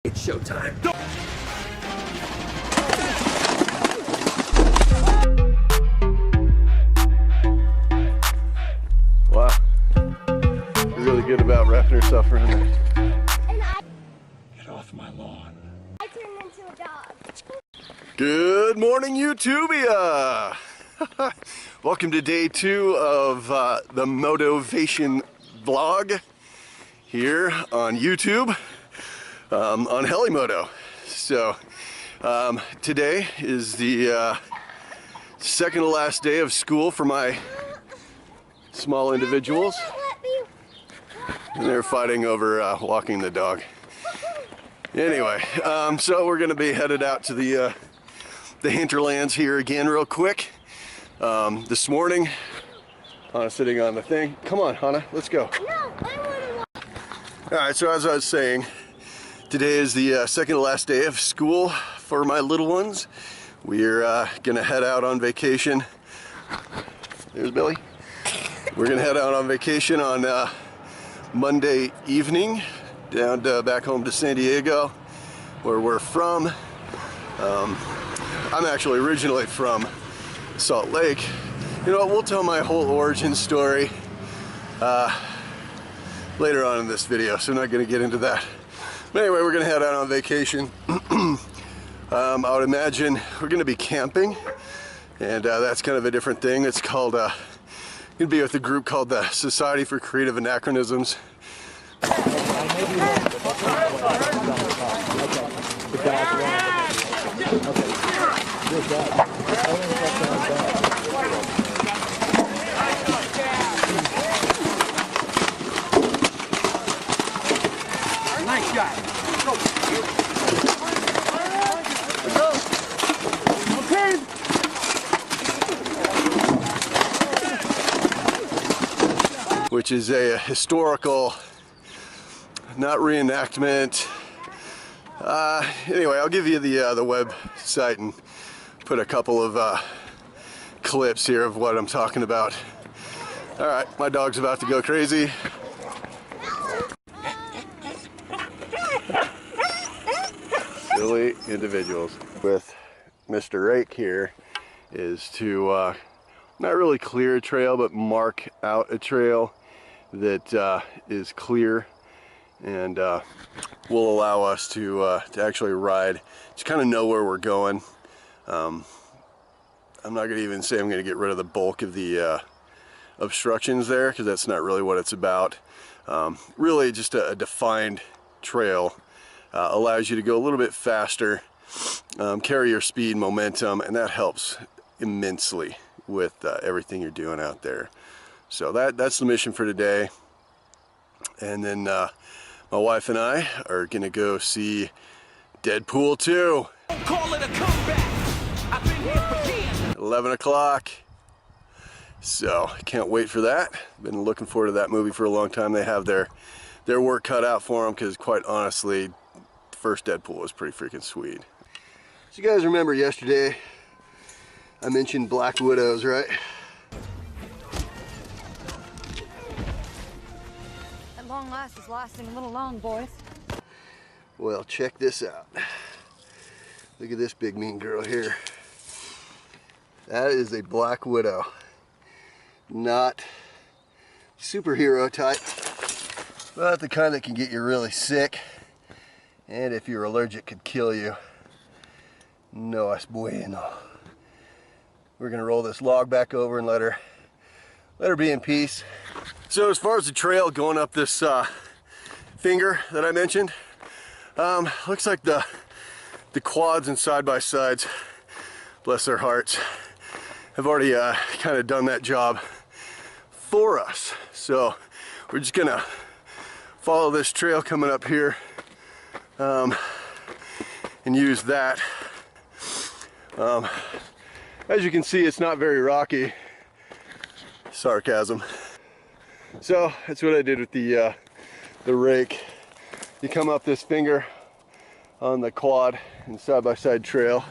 It's showtime. Wow. You're really good about wrapping yourself around that. Get off my lawn. I turned into a dog. Good morning, YouTubia! Welcome to day 2 of the MotoVation vlog here on YouTube on Helimoto. So today is the second to last day of school for my small individuals, and they're fighting over walking the dog. Anyway, so we're going to be headed out to the hinterlands here again real quick. This morning, Hannah's sitting on the thing. Come on, Hannah, let's go. No, I want to walk. Alright, so as I was saying, today is the second to last day of school for my little ones. We're going to head out on vacation. There's Billy. We're going to head out on vacation on Monday evening down to back home to San Diego, where we're from. I'm actually originally from Salt Lake. You know what, we'll tell my whole origin story later on in this video, so I'm not going to get into that. But anyway, we're going to head out on vacation. I would imagine we're going to be camping, and that's kind of a different thing. It's called, going to be with a group called the Society for Creative Anachronisms. Nice shot. Okay. Which is a historical, not reenactment. Anyway, I'll give you the website and put a couple of clips here of what I'm talking about. All right, my dog's about to go crazy. Silly individuals. With Mr. Rake here is to not really clear a trail, but mark out a trail that is clear and will allow us to actually ride, just kind of know where we're going. I'm not going to even say I'm going to get rid of the bulk of the obstructions there, because that's not really what it's about. Really just a defined trail allows you to go a little bit faster, carry your speed, momentum, and that helps immensely with everything you're doing out there. So that's the mission for today. And then my wife and I are gonna go see Deadpool 2. Call it a comeback. I've been here for 11 o'clock. So can't wait for that. Been looking forward to that movie for a long time. They have their work cut out for them, because quite honestly, the first Deadpool was pretty freaking sweet. So you guys remember yesterday I mentioned Black Widows, right? At long last is lasting a little long, boys. Well, check this out. Look at this big mean girl here. That is a Black Widow. Not superhero type, but the kind that can get you really sick, and if you're allergic could kill you. No es bueno. We're gonna roll this log back over and let her be in peace. So as far as the trail going up this finger that I mentioned, looks like the quads and side-by-sides, bless their hearts, have already kind of done that job for us. So we're just gonna follow this trail coming up here and use that. As you can see, it's not very rocky. Sarcasm. So that's what I did with the rake. You come up this finger on the quad and side-by-side trail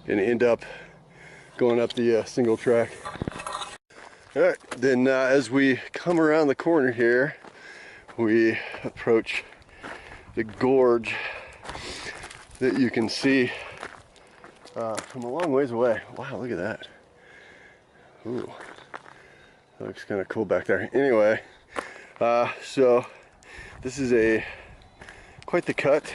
and end up going up the single track. All right, then as we come around the corner here, we approach the gorge that you can see from a long ways away. Wow, look at that. Ooh, that looks kind of cool back there. Anyway, so this is quite the cut.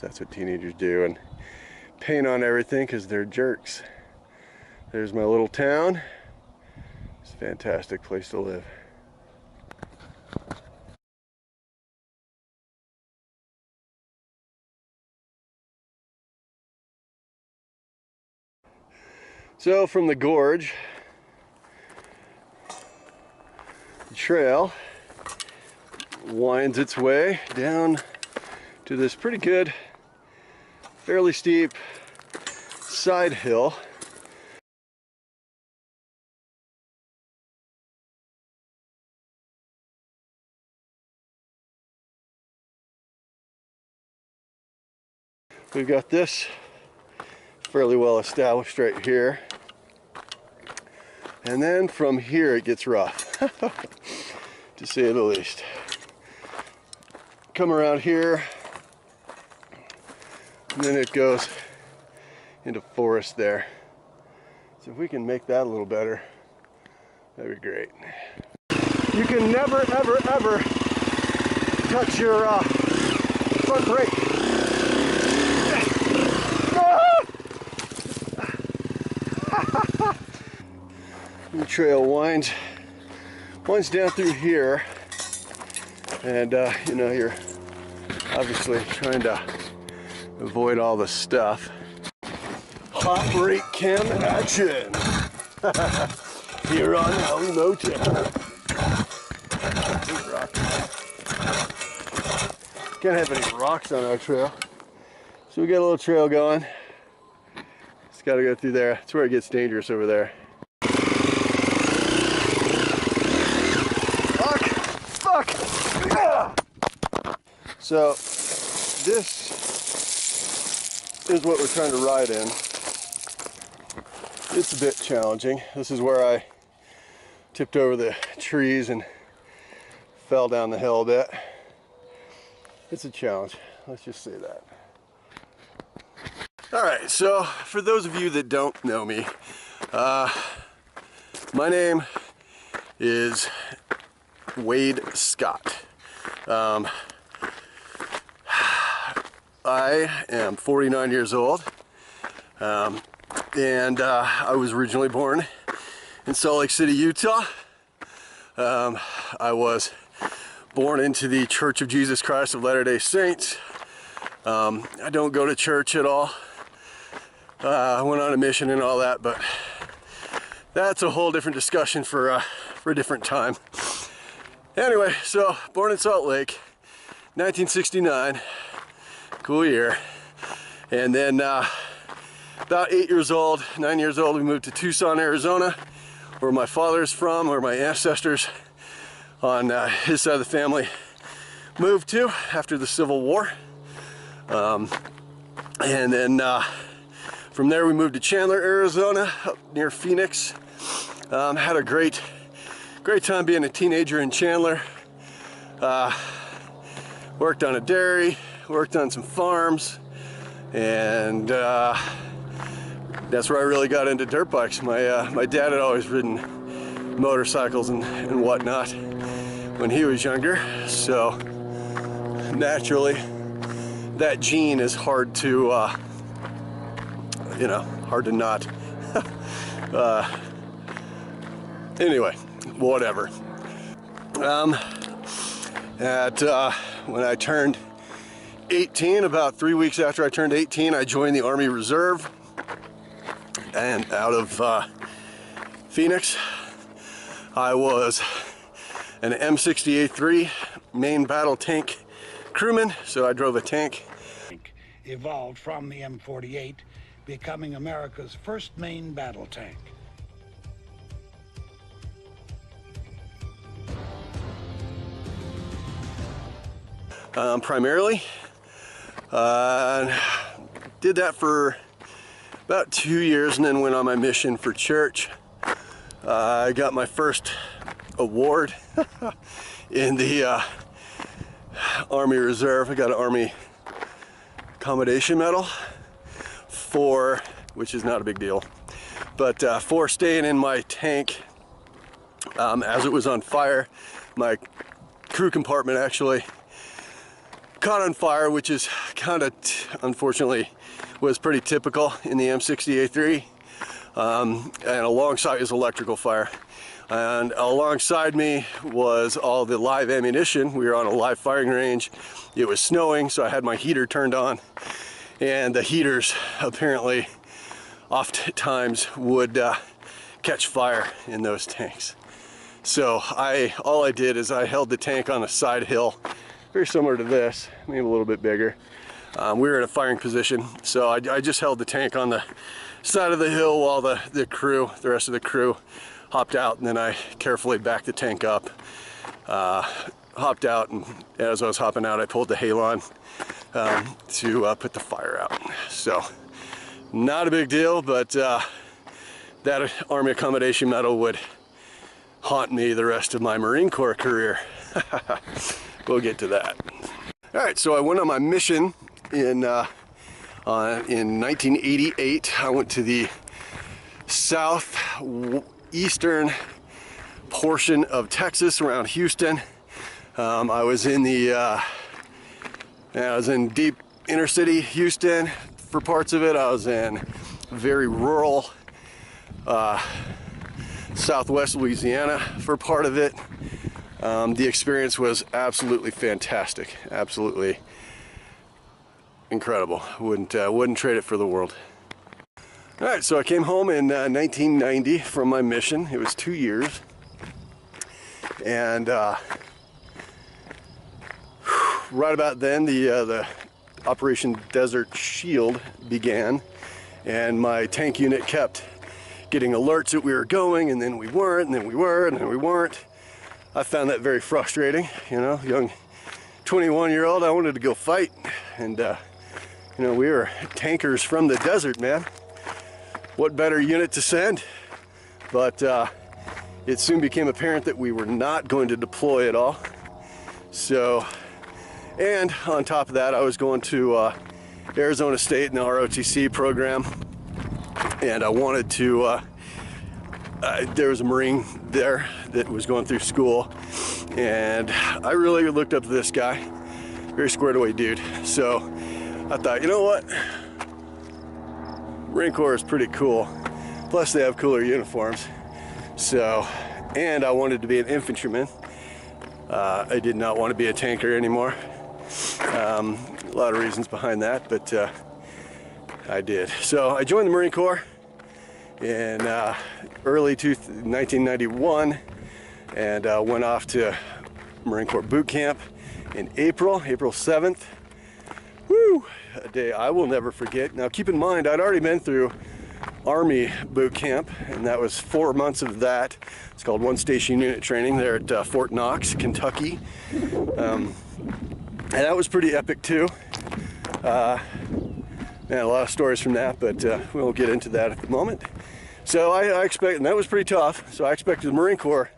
That's what teenagers do, and paint on everything because they're jerks. There's my little town. It's a fantastic place to live. So from the gorge, the trail winds its way down to this pretty good, fairly steep side hill. We've got this fairly well established right here. And then from here it gets rough, to say the least. Come around here, and then it goes into forest there. So if we can make that a little better, that'd be great. You can never, ever, ever touch your front brake. The trail winds down through here, and you know, you're obviously trying to avoid all the stuff. Hot brake cam action here on Howie Motown. Can't have any rocks on our trail, so we got a little trail going. Just got to go through there. That's where it gets dangerous over there. So this is what we're trying to ride in. It's a bit challenging. This is where I tipped over the trees and fell down the hill a bit. It's a challenge, let's just say that. Alright, so for those of you that don't know me, my name is Wade Scott. I am 49 years old, and I was originally born in Salt Lake City, Utah. I was born into the Church of Jesus Christ of Latter-day Saints. I don't go to church at all. I went on a mission and all that, but that's a whole different discussion for a different time. Anyway, so born in Salt Lake, 1969. Cool year. And then about 9 years old, we moved to Tucson, Arizona, where my father's from, where my ancestors on his side of the family moved to after the Civil War. And then from there we moved to Chandler, Arizona, up near Phoenix. Had a great time being a teenager in Chandler. Worked on a dairy, worked on some farms, and that's where I really got into dirt bikes. My dad had always ridden motorcycles and whatnot when he was younger, so naturally that gene is hard to you know, hard to not. Anyway, whatever. When I turned 18, about 3 weeks after I turned 18, I joined the Army Reserve, and out of Phoenix, I was an M68-3 main battle tank crewman, so I drove a tank. Evolved from the M48, becoming America's first main battle tank. Primarily, did that for about 2 years and then went on my mission for church. I got my first award in the Army Reserve. I got an Army Accommodation Medal for, which is not a big deal, but for staying in my tank as it was on fire. My crew compartment actually caught on fire, which is kind of, unfortunately, was pretty typical in the M60A3. And alongside is electrical fire. And alongside me was all the live ammunition. We were on a live firing range. It was snowing, so I had my heater turned on. And the heaters apparently oftentimes would catch fire in those tanks. So all I did is I held the tank on a side hill, very similar to this, maybe a little bit bigger. We were in a firing position, so I just held the tank on the side of the hill while the rest of the crew hopped out, and then I carefully backed the tank up, hopped out, and as I was hopping out, I pulled the halon to put the fire out. So, not a big deal, but that Army Accommodation Medal would haunt me the rest of my Marine Corps career. We'll get to that. All right, so I went on my mission in 1988. I went to the southeastern portion of Texas around Houston. I was in deep inner city Houston for parts of it. I was in very rural southwest Louisiana for part of it. The experience was absolutely fantastic, absolutely incredible. Wouldn't trade it for the world. All right, so I came home in 1990 from my mission. It was 2 years, and right about then the Operation Desert Shield began, and my tank unit kept getting alerts that we were going, and then we weren't, and then we were, and then we weren't. I found that very frustrating, you know, young 21-year-old. I wanted to go fight, and you know, we were tankers from the desert, man. What better unit to send? But it soon became apparent that we were not going to deploy at all. So, and on top of that, I was going to Arizona State in the ROTC program, and I wanted to, there was a Marine there that was going through school, and I really looked up to this guy, very squared away dude. So I thought, you know what? Marine Corps is pretty cool. Plus they have cooler uniforms. So, and I wanted to be an infantryman. I did not want to be a tanker anymore. A lot of reasons behind that, but I did. So I joined the Marine Corps in early 1991, and went off to Marine Corps boot camp in April 7th. Woo! A day I will never forget. Now keep in mind, I'd already been through Army boot camp, and that was 4 months of that. It's called One Station Unit Training there at Fort Knox, Kentucky. And that was pretty epic too. Man, a lot of stories from that, but we won't get into that at the moment. So I expect, and that was pretty tough, so I expected the Marine Corps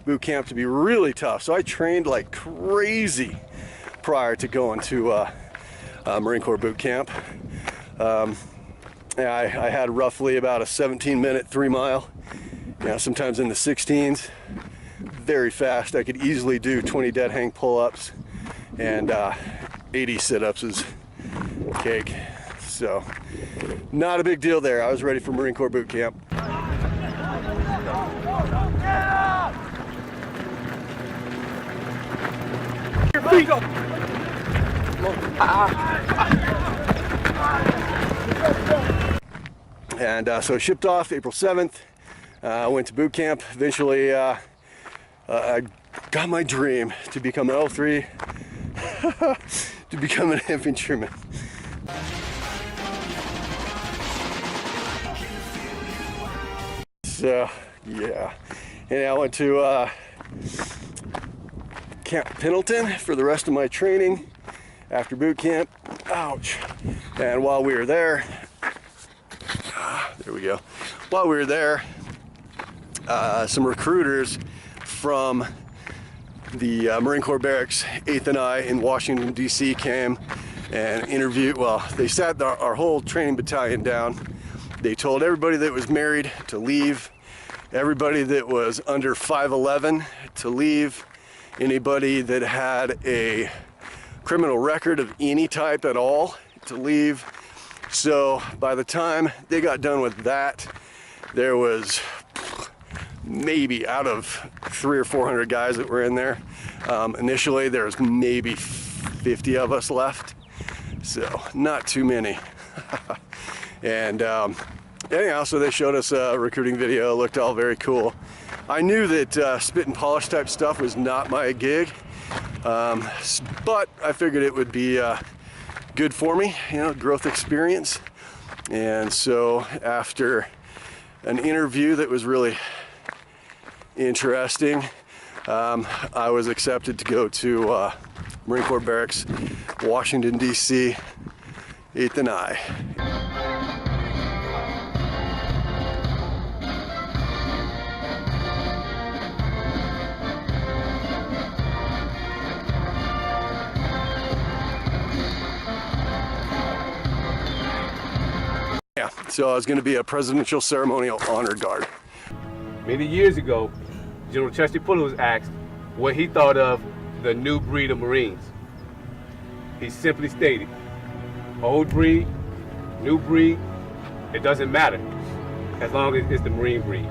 boot camp to be really tough. So I trained like crazy prior to going to Marine Corps boot camp. I had roughly about a 17-minute 3-mile, you know, sometimes in the 16s. Very fast. I could easily do 20 dead hang pull-ups, and 80 sit-ups is cake. So not a big deal there. I was ready for Marine Corps boot camp. Your feet up. And so I shipped off April 7th. Went to boot camp. Eventually, I got my dream to become an L3, to become an infantryman. So, yeah. And I went to Camp Pendleton for the rest of my training after boot camp. Ouch. And while we were there, there we go. While we were there, some recruiters from the Marine Corps Barracks 8th and I in Washington, D.C. came and interviewed. Well, they sat our whole training battalion down. They told everybody that was married to leave, everybody that was under 5'11" to leave, anybody that had a criminal record of any type at all to leave. So by the time they got done with that, there was maybe out of 300 or 400 guys that were in there. Initially, there was maybe 50 of us left, so not too many. And anyhow, so they showed us a recruiting video. It looked all very cool. I knew that spit and polish type stuff was not my gig, but I figured it would be good for me, you know, growth experience. And so after an interview that was really interesting, I was accepted to go to Marine Corps Barracks, Washington, D.C., 8th and I. Yeah, so I was going to be a presidential ceremonial honor guard. Many years ago, General Chester Fuller was asked what he thought of the new breed of Marines. He simply stated, old breed, new breed, it doesn't matter as long as it's the Marine breed.